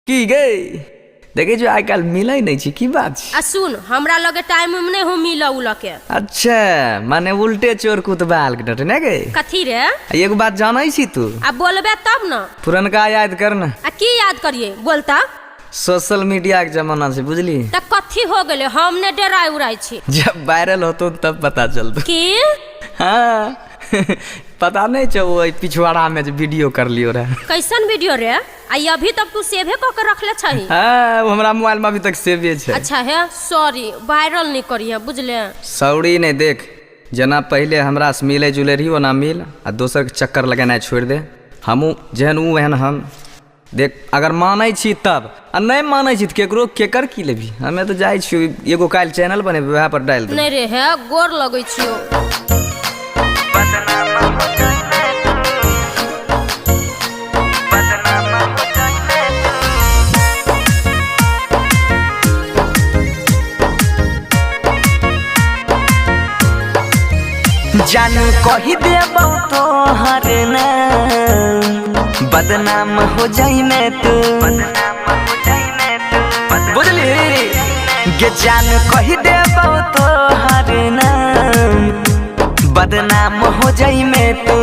की गई देखे जो आइ काल मिलै नहीं छी की बात छी? आ सुन हमरा लगे टाइम में नहीं हो मिला उला के। अच्छा माने उल्टे चोर कुतबाल के डटे ना गई। कथी रे? एगो बात जानै छी तू? अब बोलबे तब न। पुरनका याद करना। आ की याद करिए बोलता? सोशल मीडिया के जमाना से बुझली। त कथी हो गेले हमने डराई उड़ाई छी। जब वायरल होतो तब पता चलतो। की? हाँ पता नहीं चो वो पिछवाड़ा में जो वीडियो कर लियो रे। कैसन वीडियो रे? आई अभी तक तू सेव क के रखले छही? हाँ वो हमरा मोबाइल में अभी तक सेव है। अच्छा है सॉरी वायरल नहीं करिए बुझले। सॉरी नहीं देख जना पहले हमरा से मिले जुले रही वो ना मिल आ दोसर के चक्कर लगाना छोड़ दे। हमू जहन ऊ वहन हम देख अगर मानै छी तब आ नहीं मानै छी केकरो केकर की लेबी। हमें तो जाई छी एगो काल चैनल बने वहाँ पर डाल दे। नहीं रे है गोर लगै छियो। जानू कही देबो तो हर ना बदनाम हो जाई मैं तू बुझली गे जान कही देबो तो हर ना बदनाम हो जाई मैं तू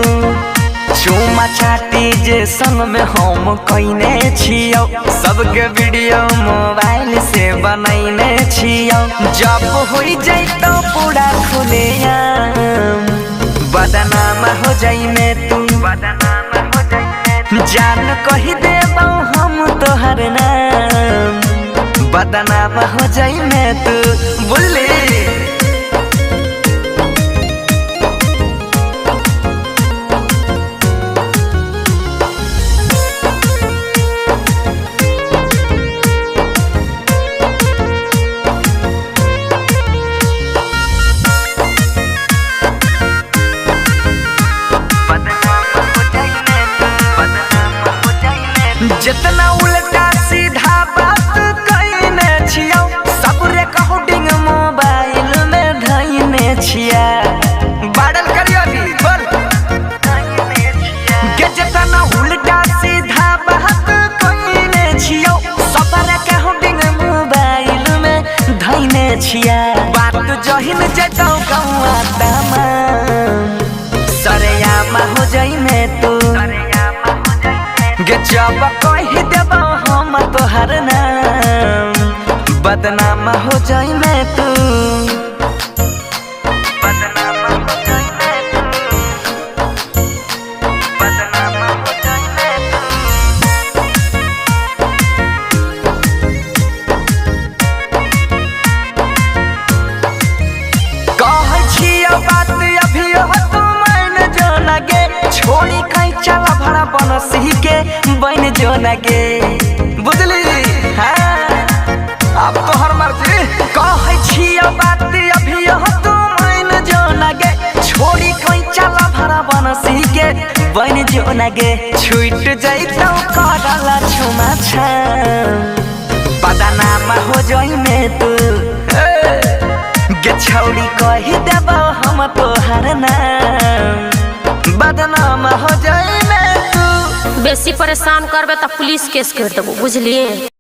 चुमा चाटी जे संग में हम कइने छियो सबके वीडियो मोबाइल से बनैने छियो जब होई जाई तो पूरा खुले बदनाम हो जाई मैं तू जान कही देबो हम तोहर नाम बदनाम हो जाई मैं तू बुझली। जितना उल्टा सीधा बात कइने छियो सब रिकॉर्डिंग मोबाइल में धइने छिया बाडल करियो अभी बोल के जितना उल्टा सीधा बात कइने छियो सब रिकॉर्डिंग मोबाइल में धइने छिया बात जहिन जतौ गौआ तमा सरेआम हो जाई मैं तू जब कही देबो हम तोहर नाम बदनाम हो जाई मैं तू बदनाम हो जाई मैं तू बदनाम हो जाई मैं तू कहै छियो बात अभी हो तू मन जो लगे छोड़ी कहीं चला भरा बनसी के बन जो लगे बुझली। हाँ अब तो हर मर्जी कहै छियो बात अभी हो तू मन जो लगे छोड़ी कहीं चला भरा बनसी के बन जो लगे छूट जइतो करला छुमा छा बदनाम हो जाई मैं तू गे छौड़ी कही देबो हम तोहर नाम बदनाम हो जाई मैं तू। बेसी परेशान करबे त पुलिस केस कर देबो बुझली।